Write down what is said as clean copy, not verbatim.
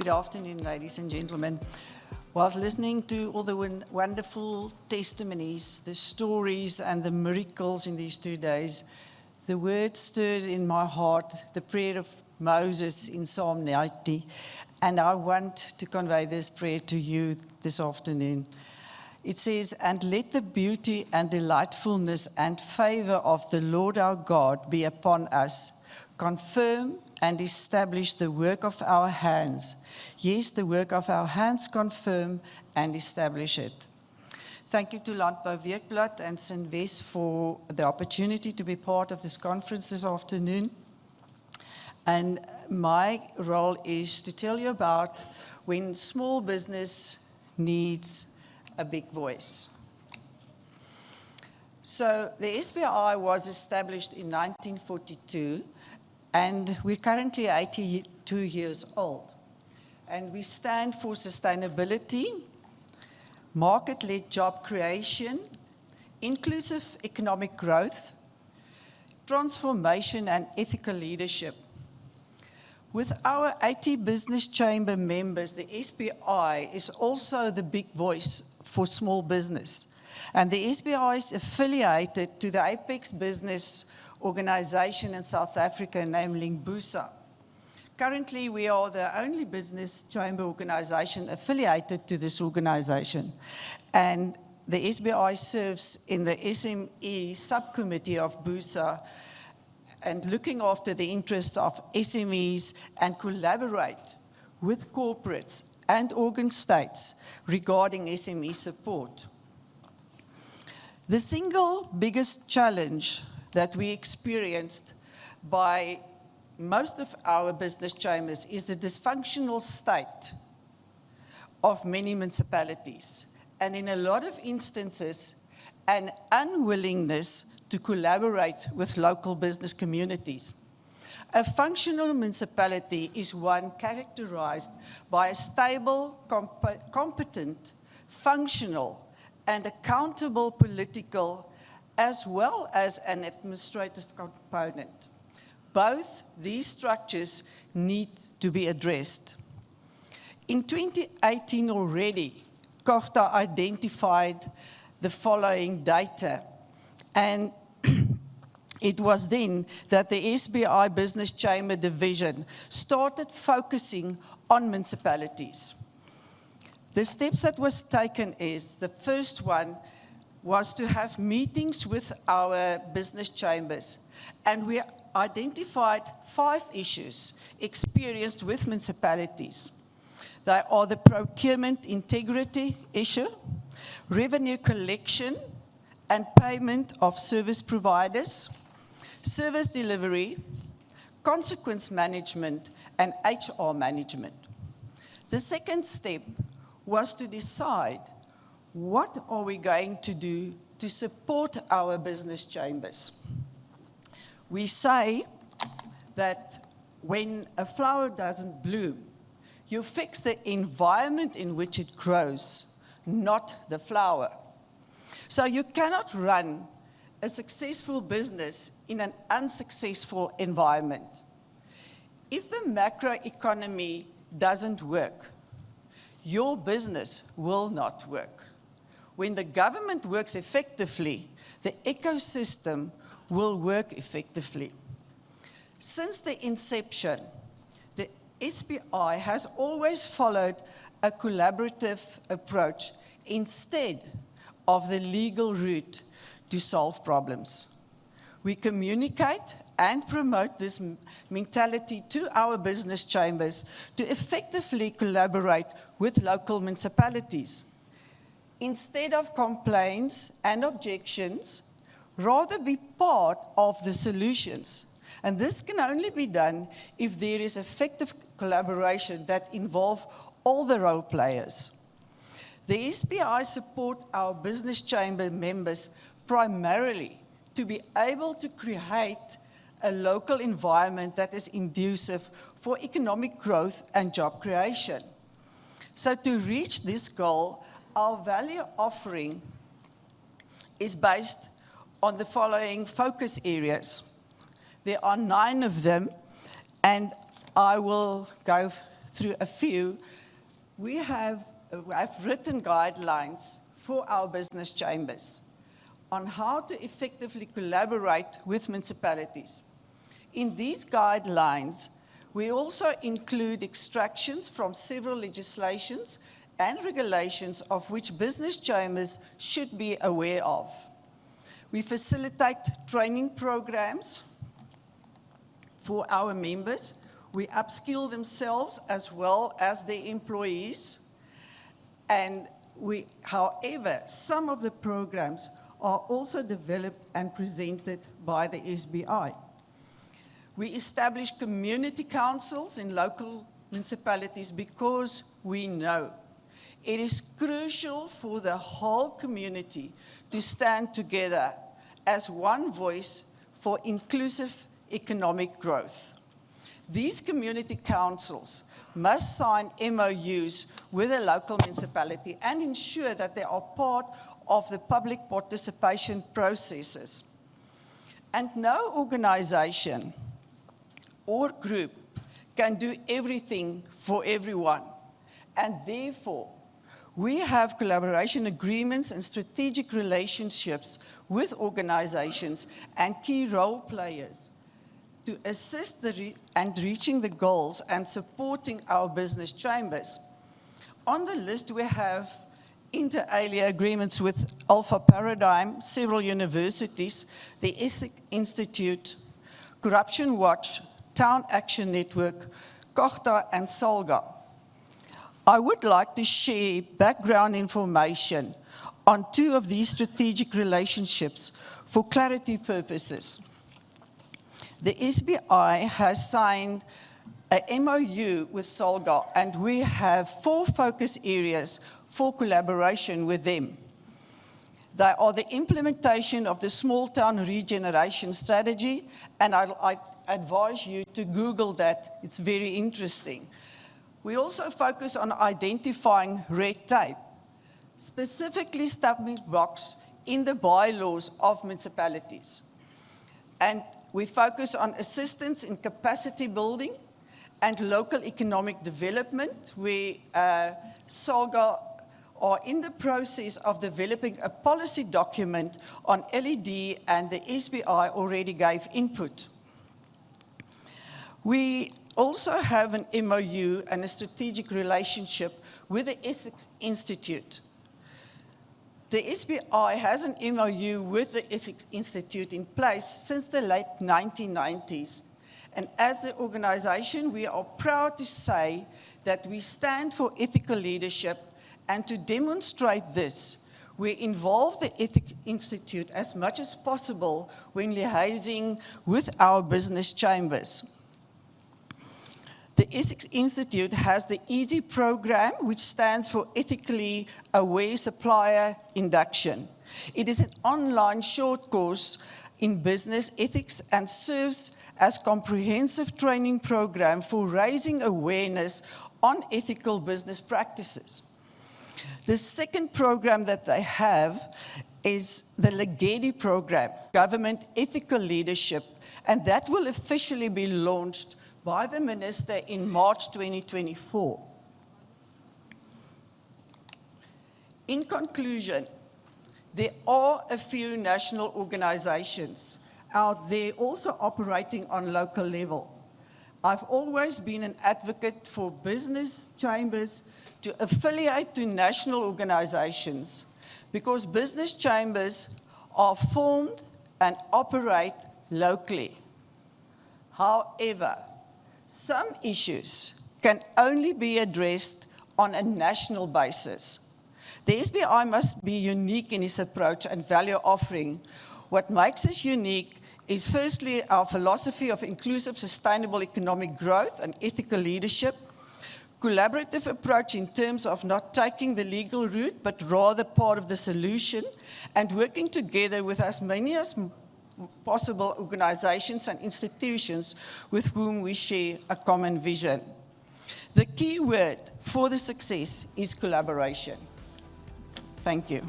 afternoon, ladies and gentlemen. Whilst listening to all the wonderful testimonies, the stories and the miracles in these 2 days, the word stirred in my heart, the prayer of Moses in Psalm 90, and I want to convey this prayer to you this afternoon. It says, "And let the beauty and delightfulness and favor of the Lord our God be upon us. Confirm and establish the work of our hands. Yes, the work of our hands confirm and establish it." Thank you to Landbouweekblad and Sinves for the opportunity to be part of this conference this afternoon. And my role is to tell you about when small business needs a big voice. So the SBI was established in 1942, and we're currently 82 years old. And we stand for sustainability, market-led job creation, inclusive economic growth, transformation and ethical leadership. With our 80 business chamber members, the SBI is also the big voice for small business. And the SBI is affiliated to the apex business organization in South Africa, namely BUSA. Currently, we are the only business chamber organization affiliated to this organization. And the SBI serves in the SME subcommittee of BUSA and looking after the interests of SMEs and collaborate with corporates and organ states regarding SME support. The single biggest challenge that we experienced by most of our business chambers is the dysfunctional state of many municipalities, and in a lot of instances, an unwillingness to collaborate with local business communities. A functional municipality is one characterized by a stable, competent, functional, and accountable political, as well as an administrative component. Both these structures need to be addressed. In 2018 already, COGTA identified the following data, and it was then that the SBI Business Chamber Division started focusing on municipalities. The steps that was taken is, the first one was to have meetings with our business chambers, and we identified 5 issues experienced with municipalities. They are the procurement integrity issue, revenue collection and payment of service providers, service delivery, consequence management, and HR management. The second step was to decide what are we going to do to support our business chambers. We say that when a flower doesn't bloom, you fix the environment in which it grows, not the flower. So you cannot run a successful business in an unsuccessful environment. If the macroeconomy doesn't work, your business will not work. When the government works effectively, the ecosystem will work effectively. Since the inception, the SBI has always followed a collaborative approach instead of the legal route to solve problems. We communicate and promote this mentality to our business chambers to effectively collaborate with local municipalities. Instead of complaints and objections, rather be part of the solutions. And this can only be done if there is effective collaboration that involves all the role players. The SBI support our business chamber members primarily to be able to create a local environment that is conducive for economic growth and job creation. So to reach this goal, our value offering is based on the following focus areas. There are 9 of them, and I will go through a few, I've written guidelines for our business chambers on how to effectively collaborate with municipalities. In these guidelines, we also include extractions from several legislations and regulations of which business chambers should be aware of. We facilitate training programs for our members. We upskill themselves as well as their employees. And however, some of the programs are also developed and presented by the SBI. We establish community councils in local municipalities because we know it is crucial for the whole community to stand together as one voice for inclusive economic growth. These community councils must sign MOUs with the local municipality and ensure that they are part of the public participation processes. And no organization or group can do everything for everyone. And therefore, we have collaboration agreements and strategic relationships with organizations and key role players to assist and reaching the goals and supporting our business chambers. On the list, we have inter alia agreements with Alpha Paradigm, several universities, the Essex Institute, Corruption Watch, Town Action Network, Kochta, and Salga. I would like to share background information on two of these strategic relationships for clarity purposes. The SBI has signed a MOU with Salga, and we have 4 focus areas for collaboration with them. They are the implementation of the small town regeneration strategy, and I advise you to Google that. It's very interesting. We also focus on identifying red tape, specifically stumbling blocks in the bylaws of municipalities. And we focus on assistance in capacity building and local economic development. We, Salga, are in the process of developing a policy document on LED, and the SBI already gave input. We also have an MOU and a strategic relationship with the Essex Institute. The SBI has an MOU with the Essex Institute in place since the late 1990s. And as the organization, we are proud to say that we stand for ethical leadership, and to demonstrate this, we involve the Ethics Institute as much as possible when liaising with our business chambers. The Essex Institute has the EASY program, which stands for Ethically Aware Supplier Induction. It is an online short course in business ethics and serves as a comprehensive training program for raising awareness on ethical business practices. The second program that they have is the Legedi program, Government Ethical Leadership, and that will officially be launched by the Minister in March 2024. In conclusion, there are a few national organizations out there also operating on local level. I've always been an advocate for business chambers to affiliate to national organizations because business chambers are formed and operate locally. However, some issues can only be addressed on a national basis. The SBI must be unique in its approach and value offering. What makes us unique is firstly our philosophy of inclusive, sustainable economic growth and ethical leadership, collaborative approach in terms of not taking the legal route, but rather part of the solution, and working together with as many as possible organizations and institutions with whom we share a common vision. The key word for the success is collaboration. Thank you.